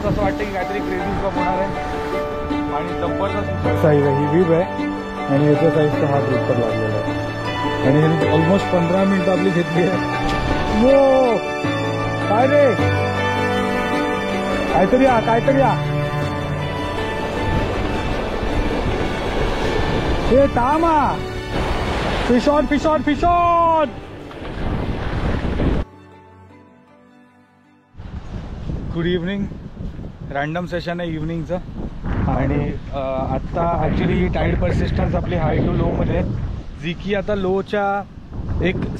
तर असं वाटतं की काहीतरी क्रेझी हुकअप होणार आहे आणि जबरदस्त साईज आहे, ही व्हीब आहे आणि याच्या साईजचा हा ग्रुप लागलेला आहे आणि ह्याने ऑलमोस्ट 15 मिनिटं आपली घेतली आहे. वो काय रे, काहीतरी या हे तामा fish on. Good evening. Random session आहे इव्हनिंगचं आणि आत्ता ॲक्च्युली टाईड परसिस्टन्स आपली हाय टू लोमध्ये जी की आता लोच्या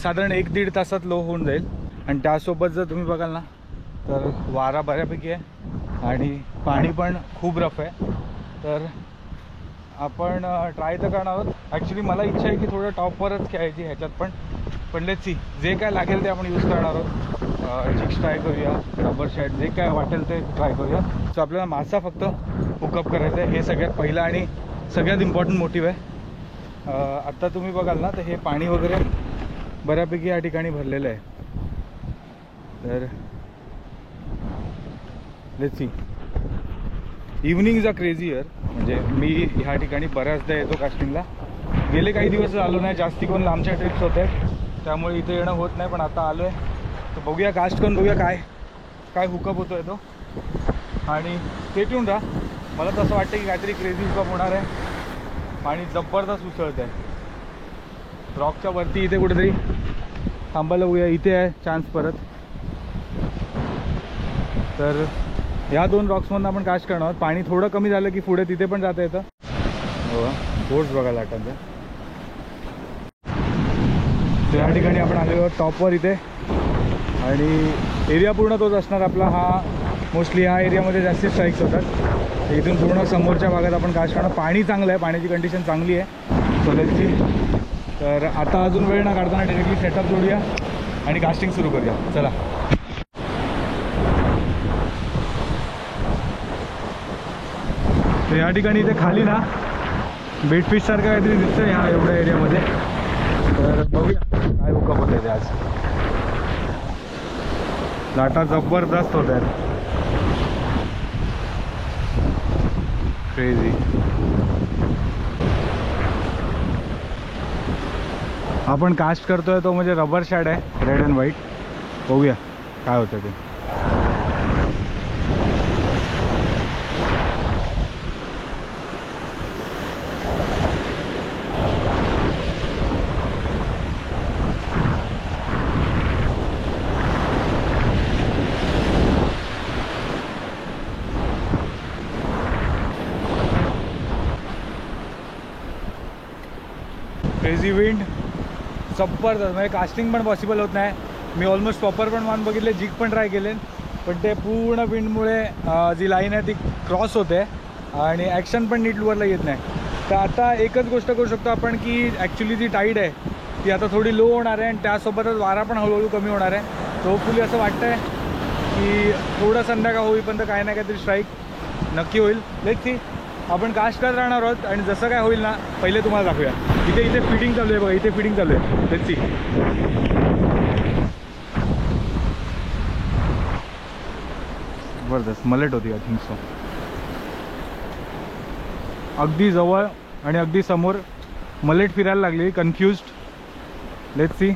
साधारण 1-1.5 तासात लो होऊन जाईल आणि त्यासोबत जर तुम्ही बघाल ना तर वारा बऱ्यापैकी आहे आणि पाणी पण खूप रफ आहे. तर आपण ट्राय तर करणार आहोत. ॲक्च्युली मला इच्छा आहे की थोडं टॉपवरच खेळायची ह्याच्यात पण लेट्स सी, जे काय लागेल ते आपण यूज करणार आहोत. जिग्स ट्राय करूया, रबर शॅट, जे काय वाटेल ते ट्राय करूया. सो आपल्याला मासा फक्त हुकअप करायचा आहे, हे सगळ्यात पहिलं आणि सगळ्यात इम्पॉर्टंट मोटिव्ह आहे. आत्ता तुम्ही बघाल ना तर हे पाणी वगैरे बऱ्यापैकी या ठिकाणी भरलेलं आहे. तर let's see. Evening is a crazy year. म्हणजे मी ह्या ठिकाणी बऱ्याचदा येतो कास्टिंगला. गेले काही दिवस आलो नाही, जास्ती कोण लांबच्या ट्रिप्स होते त्यामुळे इथे येणं होत नाही, पण आता आलो आहे तर बघूया, कास्ट करून बघूया काय हुकअप होतो आहे तो. आणि ते ठेवून राहा. मला तसं वाटतं की काहीतरी क्रेझी हुकअप होणार आहे. पाणी जबरदस्त उसळत आहे. रॉकच्या वरती इथे कुठेतरी थांबायला बघूया, इथे आहे चान्स परत. तर ह्या 2 रॉक्समधून आपण कास्ट करणार आहोत. पाणी थोडं कमी झालं की पुढे तिथे पण जाता येतं. हो, बोट्स बघायला आठवतं. तर या ठिकाणी आपण आलेलो आहोत टॉपवर इथे आणि एरिया पूर्ण तोच असणार आपला. हा मोस्टली ह्या एरियामध्ये जास्ती स्ट्राईक्स होतात. इथून पूर्ण समोरच्या भागात आपण कास्ट करणार. पाणी चांगलं आहे, पाण्याची कंडिशन चांगली आहे सोलाची. तर आता अजून वेळ न काढताना डायरेक्टली सेटअप जोडूया आणि कास्टिंग सुरू करूया. चला. तर या ठिकाणी इथे खाली ना बेटफिश सारखं काहीतरी दिसतं ह्या एवढ्या एरियामध्ये. तर बघूया काय हुकअप होत आहे ते आज. लाटा जबरदस्त होत आहेत, क्रेझी. आपण कास्ट करतोय तो म्हणजे रबर शॅड आहे, रेड अँड व्हाईट. बघूया काय होतं ते. क्रेझी विंड जबरदस्त. म्हणजे कास्टिंग पण पॉसिबल होत नाही. मी ऑलमोस्ट प्रॉपर पण मान बघितले, जिग पण ट्राय केले, पण ते पूर्ण विंडमुळे जी लाईन आहे ती क्रॉस होते आणि ॲक्शन पण नीट वरला येत नाही. तर आता एकच गोष्ट करू शकतो आपण की ॲक्च्युली जी टाईड आहे ती आता थोडी लो होणार आहे आणि त्यासोबतच वारा पण हळूहळू कमी होणार आहे. तर होपफुली असं वाटतं आहे की थोडं संध्याकाळ होईपर्यंत काही ना काहीतरी स्ट्राईक नक्की होईल. Let's see. आपण कास्ट करत राहणार आहोत आणि जसं काय होईल ना पहिले तुम्हाला दाखवूया. इथे फिडिंग चालू आहे बघा, इथे फिडिंग चालू आहे. Let's see. जबरदस्त मलेट होती आय थिंक सो. अगदी जवळ आणि अगदी समोर मलेट फिरायला लागली, कन्फ्युज्ड. Let's see.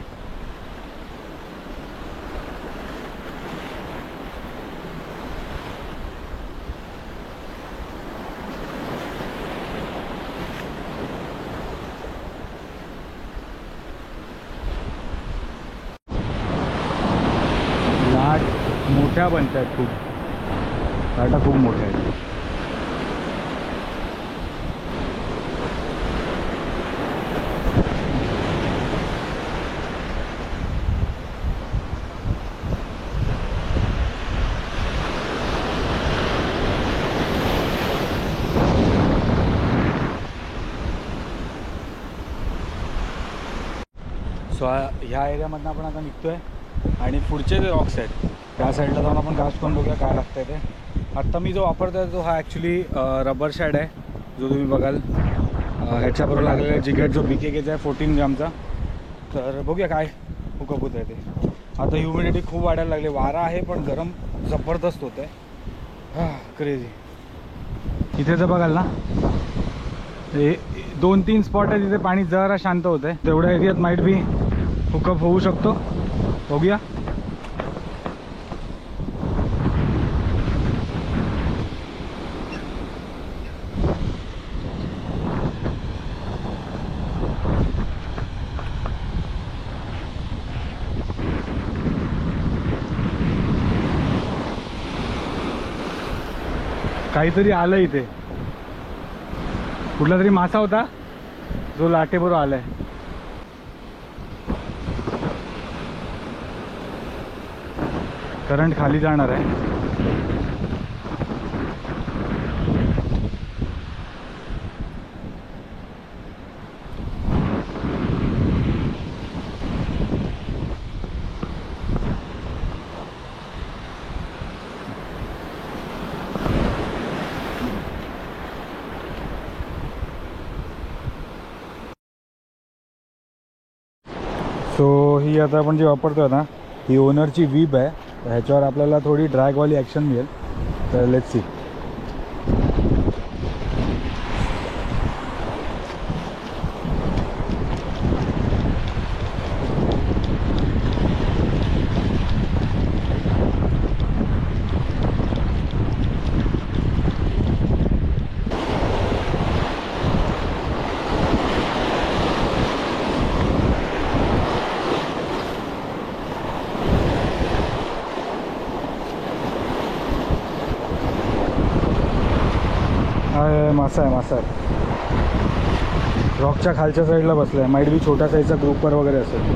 मोठ्या बनत आहेत, खूप लाटा खूप मोठ्या आहेत. सो ह्या एरियामधनं आपण आता निघतोय आणि पुढचे जे रॉक्स आहेत त्या साईडला जाऊन आपण कास्ट करून बघूया काय लागतं आहे ते. आत्ता मी जो वापरतो आहे तो हा ॲक्च्युली रबर शॅड आहे, जो तुम्ही बघाल ह्याच्याबरोबर लागलेला जिगेट जो BKKचा आहे 14 ग्रामचा. तर बघूया काय हुकअप होत आहे ते. आता ह्युमिडिटी खूप वाढायला लागली, वारा आहे पण गरम जबरदस्त होत आहे. क्रेझी. इथे जर बघाल ना, हे 2-3 स्पॉट आहे तिथे पाणी जरा शांत होत आहे. तेवढ्या एरियात माइट बी हुकअप होऊ शकतो. बघूया. काहीतरी आलं इथे, कुठला तरी मासा होता जो लाटेबरोबर आलाय. करंट खाली जाणार आहे. सो ही आता आपण जी वापरतोय ना, ही ओनरची वीब आहे. ह्याच्यावर आपल्याला थोडी ड्रॅगवाली ॲक्शन मिळेल. तर लेट्स सी. मासा आहे, मासा आहे. रॉकच्या खालच्या साईडला बसला आहे. माईट बी छोटा साईजचा ग्रुपर वगैरे असेल.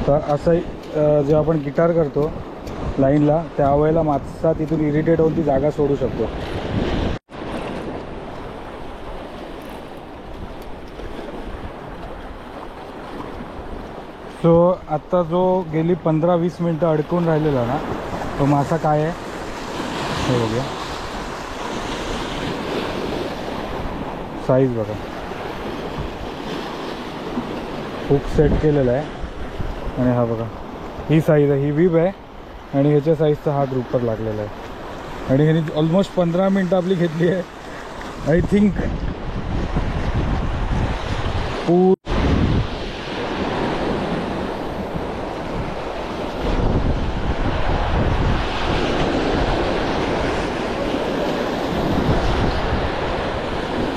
तर असं जेव्हा आपण गिटार करतो लाईनला, त्यावेळेला मासा तिथून इरिटेट होऊन ती जागा सोडू शकतो. सो आत्ता जो गेली 15-20 मिनटं अडकून राहिलेला ना, तो मासा काय आहे हे बघूया. साईज बघा, हुक सेट केलेला आहे आणि हा बघा, ही साईज आहे. ही वीब आहे आणि ह्याच्या साईजचा हा ग्रुपर लागलेला आहे. आणि ह्याने ऑलमोस्ट 15 मिनटं आपली घेतली आहे. आय थिंक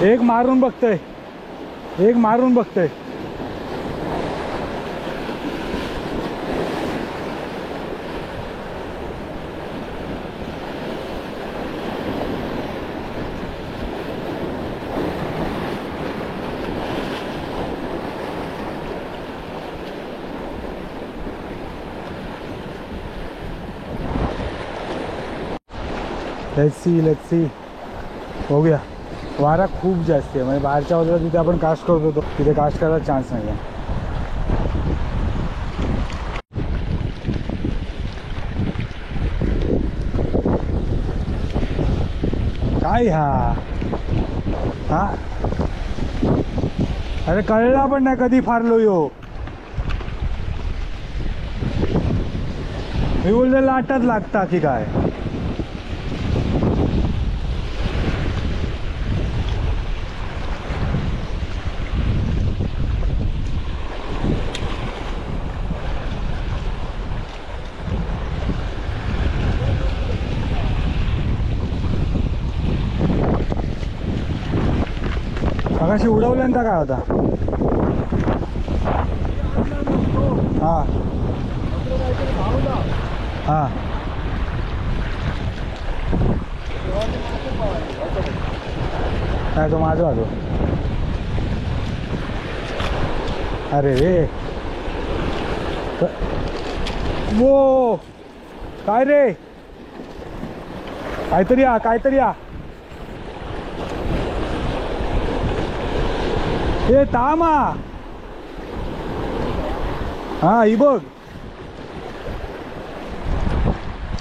एक मारून बघतोय, एक मारून बघतोय. Let's see. बघूया. वारा खूप जास्त आहे, म्हणजे बाहेरच्या बाजूला जिथे आपण कास्ट करत होतो तिथे कास्ट करायला चान्स नाही आहे. काय हा अरे कळला पण नाही कधी फारलो यो. मी बोलले लाटच लागता की काय. मगाशी उडवल्यानंतर काय होता. हां हां काय तो माझा आलो. अरे रे वो काय रे, काहीतरी काहीतरी हे तामा. हा ही बघ.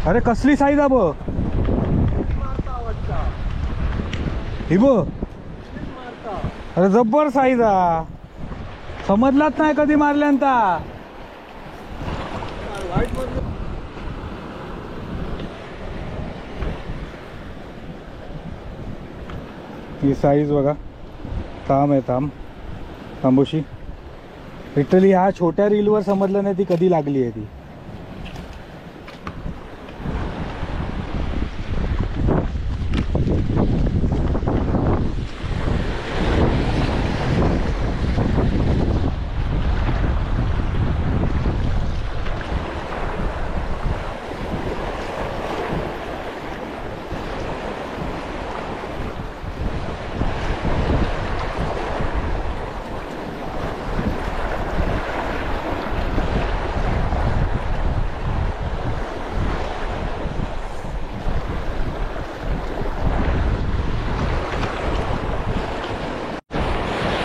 अरे कसली साईज आहे बघ ही बघ. अरे जब्बर साईज हा, समजलाच नाही कधी मारल्यानंता. ही साईज बघा, ताम आहे, तांबूशी. लिटरली ह्या छोट्या रीलवर समजलं नाही ती कधी लागली आहे ती.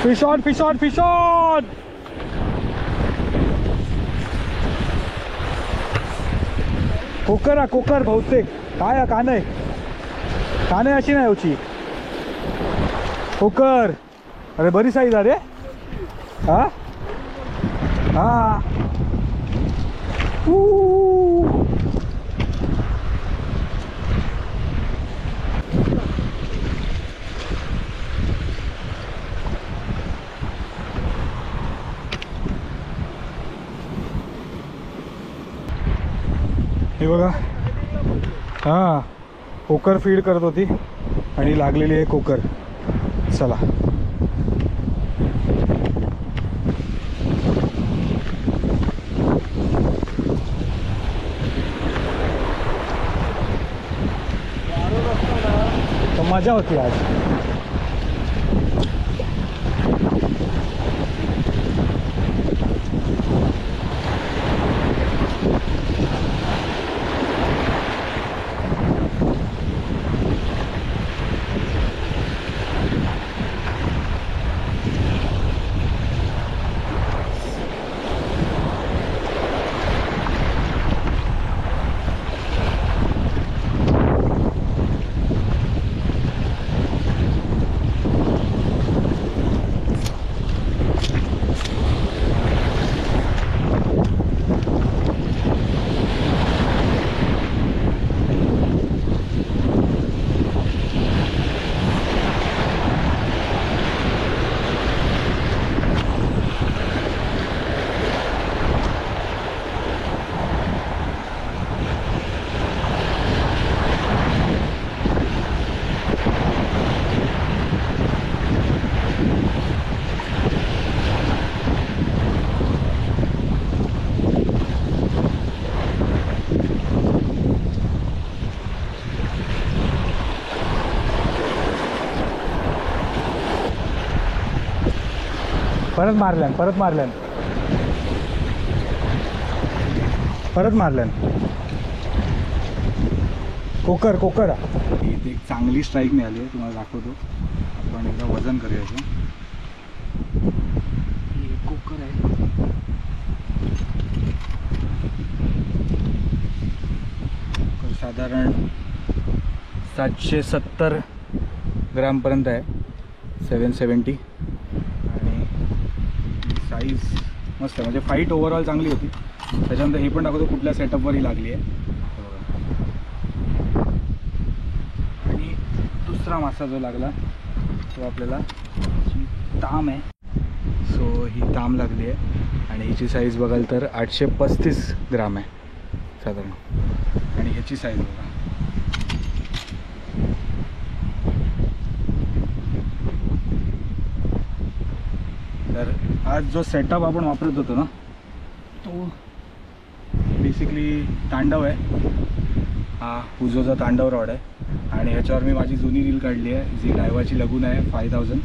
Fish on, fish on, fish on. कोकर हा, कोकर बहुतेक. काय कान आहे, कान आहे अशी नाही होची. कोकर. अरे बरी साईज अरे. हा हा. हे बघा, हां कोकर फीड करत होती आणि लागलेली आहे कोकर. चला तर मजा होती आज. परत मारल्यान, परत मारल्यान, परत मारल्यान. कोकर, कोकर. इथे एक चांगली स्ट्राईक मिळाली आहे, तुम्हाला दाखवतो. आपण एकदा वजन करूया याचं. कोकर आहे. साधारण 770 ग्रामपर्यंत आहे, 770. साईज मस्त आहे, म्हणजे फाईट ओव्हरऑल चांगली होती. त्याच्यानंतर हे पण दाखवतो कुठल्या सेटअपवरही लागली आहे. आणि दुसरा मासा जो लागला तो आपल्याला ताम आहे. सो ही ताम लागली आहे आणि हिची साईज बघाल तर 835 ग्राम आहे साधारण. आणि ह्याची साईज बघा, तर आज जो सेटअप आपण वापरत होतो ना तो बेसिकली तांडव आहे. हा उजोचा तांडव रॉड आहे आणि ह्याच्यावर मी माझी जुनी रील काढली आहे जी डायवाची लगून आहे 5000.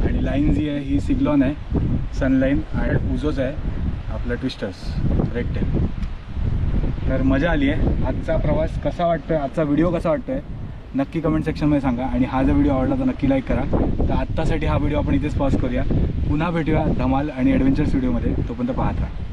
आणि लाईन जी आहे ही सिग्लॉन आहे, सनलाईन. आणि उजोच आहे आपला ट्विस्टर्स रेड टेल. तर मजा आली आहे. आजचा प्रवास कसा वाटतोय, आजचा व्हिडिओ कसा वाटतोय नक्की कमेंट सेक्शनमध्ये सांगा. आणि हा जर व्हिडिओ आवडला तर नक्की लाईक करा. तर आत्तासाठी हा व्हिडिओ आपण इथेच पॉज करूया. पुन्हा भेटूया धमाल आणि ॲडव्हेंचर्स व्हिडिओमध्ये. तोपर्यंत पाहत राहा.